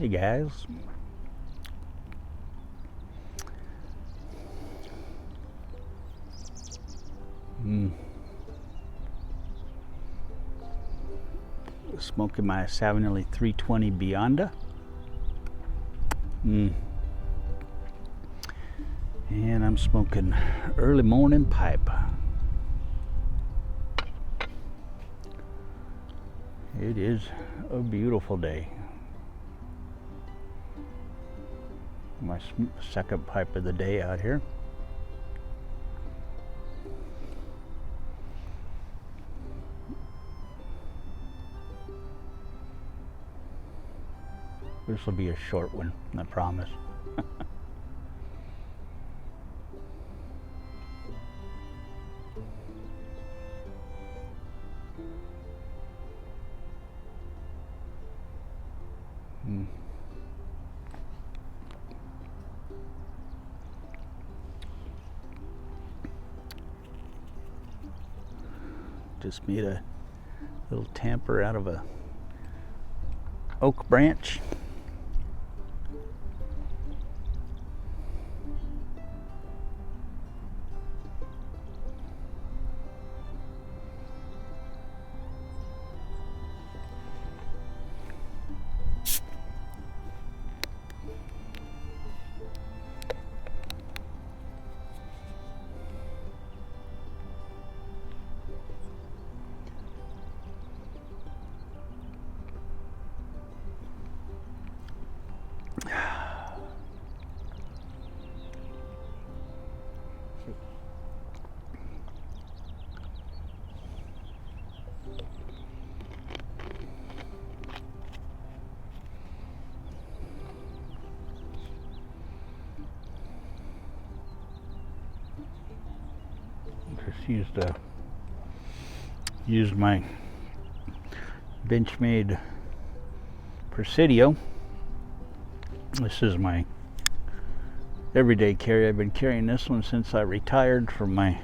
Hey guys. Smoking my Savinelli 320 Bionda. And I'm smoking early morning pipe. It is a beautiful day. My second pipe of the day out here. This will be a short one, I promise. Just made a little tamper out of a oak branch. Just used my Benchmade Presidio. This is my everyday carry. I've been carrying this one since I retired from my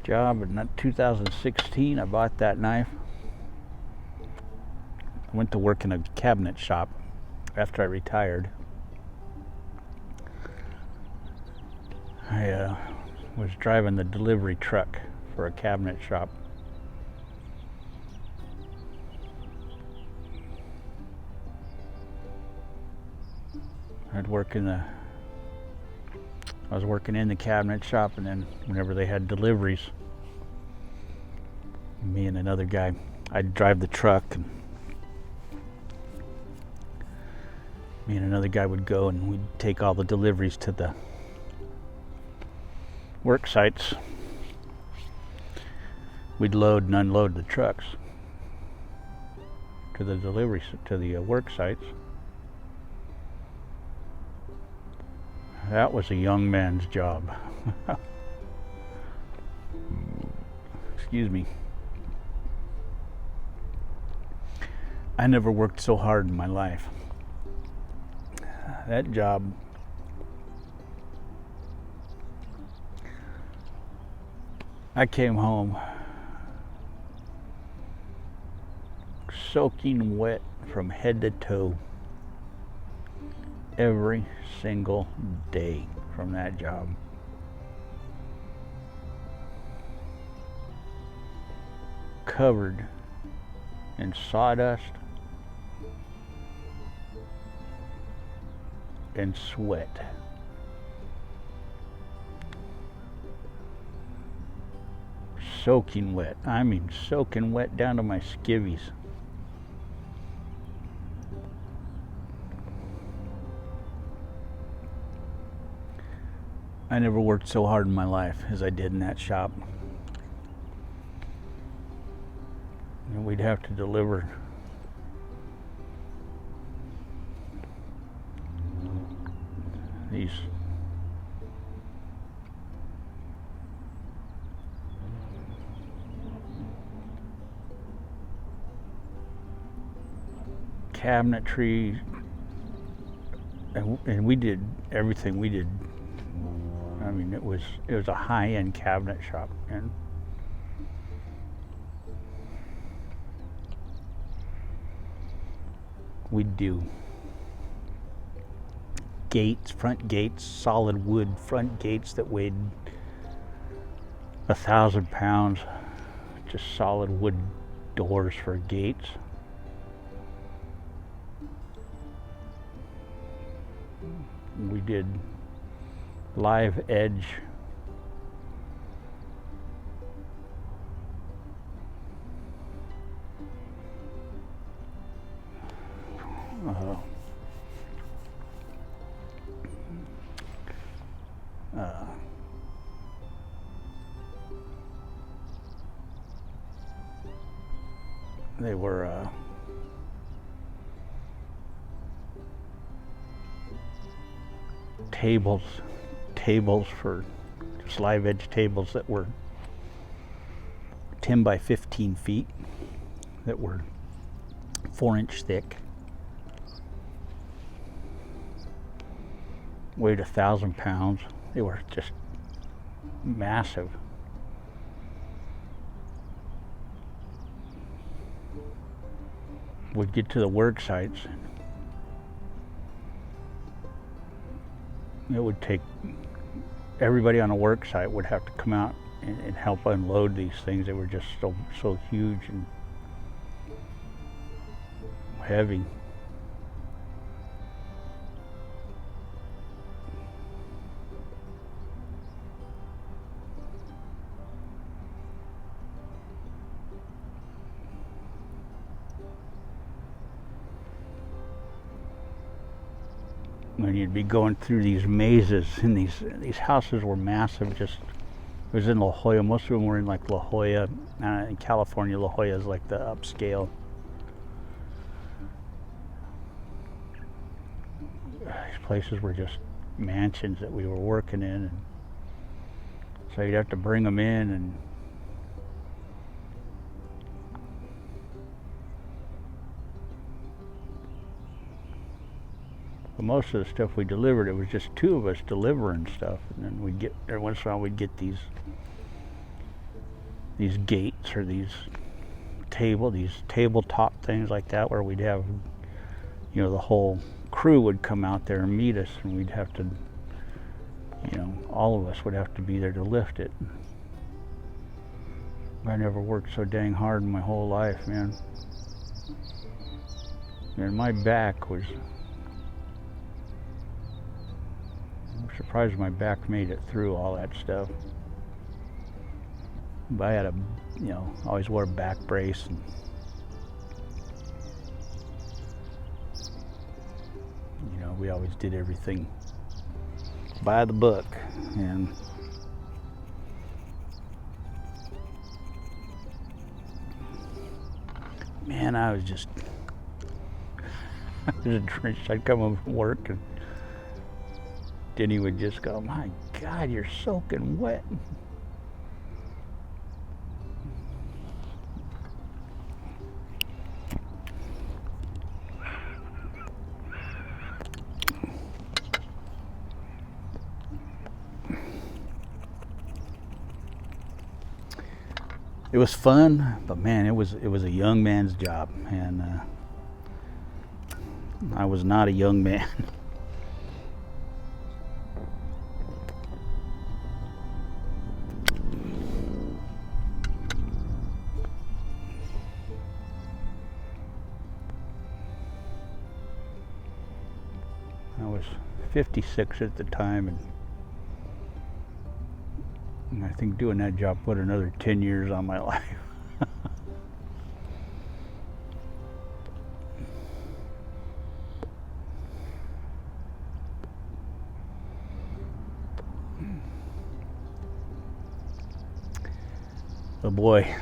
job in 2016. I bought that knife. I went to work in a cabinet shop after I retired. I was driving the delivery truck for a cabinet shop. I was working in the cabinet shop, and then whenever they had deliveries, me and another guy, I'd drive the truck, and me and another guy would go and we'd take all the deliveries to the work sites. We'd load and unload the trucks to the deliveries to the work sites. That was a young man's job. Excuse me. I never worked so hard in my life. That job, I came home soaking wet from head to toe every single day from that job. Covered in sawdust and sweat. Soaking wet. I mean, soaking wet down to my skivvies. I never worked so hard in my life as I did in that shop. And we'd have to deliver these cabinetry, and we did everything. We did, I mean, it was a high-end cabinet shop, and we'd do gates, front gates, solid wood front gates that weighed 1,000 pounds, just solid wood doors for gates. We did live edge they were tables for just live edge tables that were 10 by 15 feet, that were 4-inch thick, weighed 1,000 pounds. They were just massive. We'd get to the work sites. It would take, everybody on a work site would have to come out and help unload these things. They were just so huge and heavy. When you'd be going through these mazes, and these houses were massive. Just, it was in La Jolla. Most of them were in like La Jolla. In California, La Jolla is like the upscale. These places were just mansions that we were working in, and so you'd have to bring them in, and most of the stuff we delivered, it was just two of us delivering stuff, and then we'd get, every once in a while we'd get these gates or these tabletop things like that, where we'd have, you know, the whole crew would come out there and meet us, and we'd have to, you know, all of us would have to be there to lift it. I never worked so dang hard in my whole life, man. And my back was, I'm surprised my back made it through all that stuff. But I had a, you know, always wore a back brace, and you know, we always did everything by the book. And man, I was just drenched. I'd come home from work, and Denny would just go, "My God, you're soaking wet." It was fun, but man, it was a young man's job, and I was not a young man. I was 56 at the time, and I think doing that job put another 10 years on my life. Oh boy.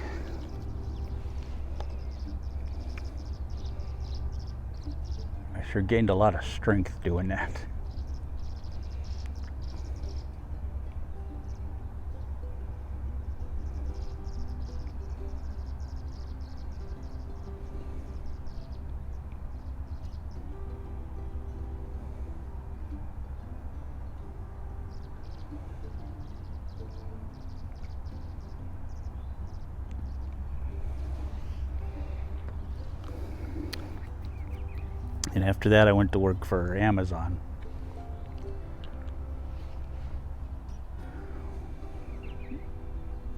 I sure gained a lot of strength doing that. And after that, I went to work for Amazon.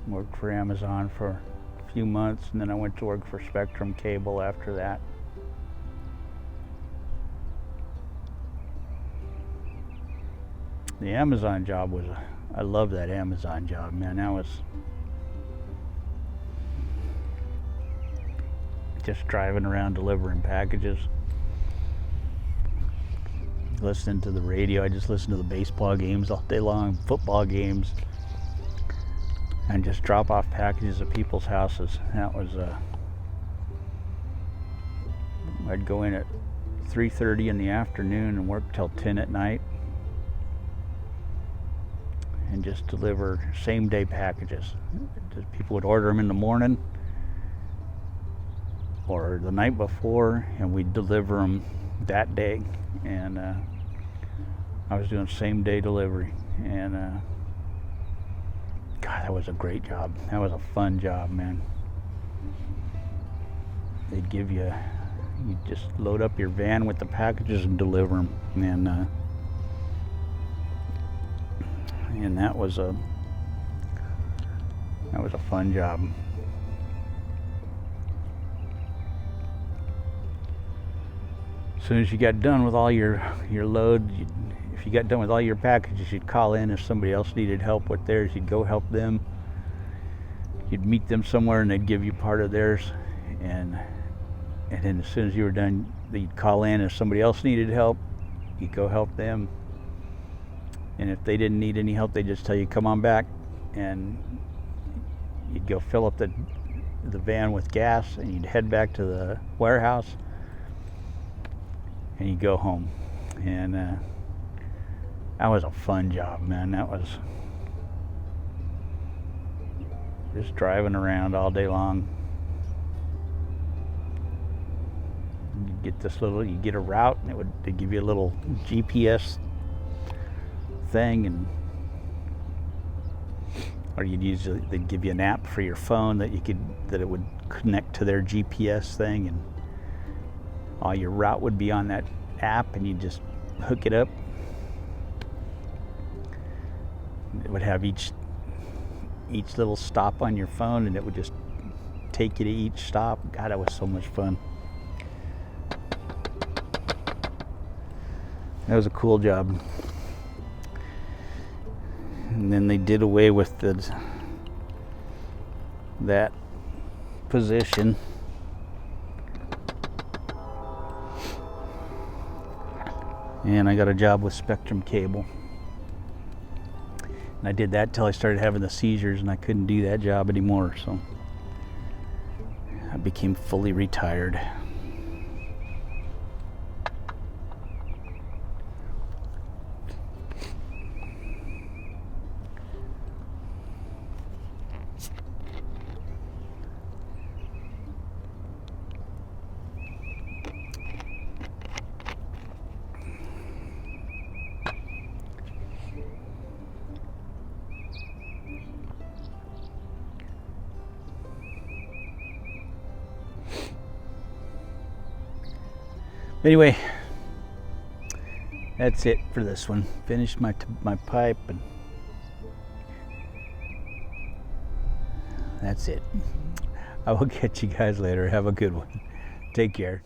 Worked for Amazon for a few months, and then I went to work for Spectrum Cable after that. The Amazon job was, I love that Amazon job, man. That was just driving around delivering packages, listening to the radio. I just listened to the baseball games all day long, football games, and just drop off packages at people's houses. That was I'd go in at 3:30 in the afternoon and work till 10 at night, and just deliver same day packages. People would order them in the morning or the night before, and we'd deliver them that day. And I was doing same day delivery, and God, that was a great job. That was a fun job, man. They'd give you just load up your van with the packages and deliver them, and that was a fun job. As soon as you got done with all your load, if you got done with all your packages, you'd call in. If somebody else needed help with theirs, you'd go help them. You'd meet them somewhere and they'd give you part of theirs, and then as soon as you were done, you'd call in. If somebody else needed help, you'd go help them. And if they didn't need any help, they'd just tell you, come on back, and you'd go fill up the van with gas, and you'd head back to the warehouse, and you'd go home. And that was a fun job, man. That was just driving around all day long. You get a route, and they'd give you a little GPS thing, or they'd give you an app for your phone that it would connect to their GPS thing, and all your route would be on that app, and you just hook it up. It would have each little stop on your phone, and it would just take you to each stop. God, that was so much fun. That was a cool job. And then they did away with that position. And I got a job with Spectrum Cable. And I did that till I started having the seizures, and I couldn't do that job anymore, so I became fully retired. Anyway, that's it for this one. Finished my pipe, and that's it. I will catch you guys later. Have a good one. Take care.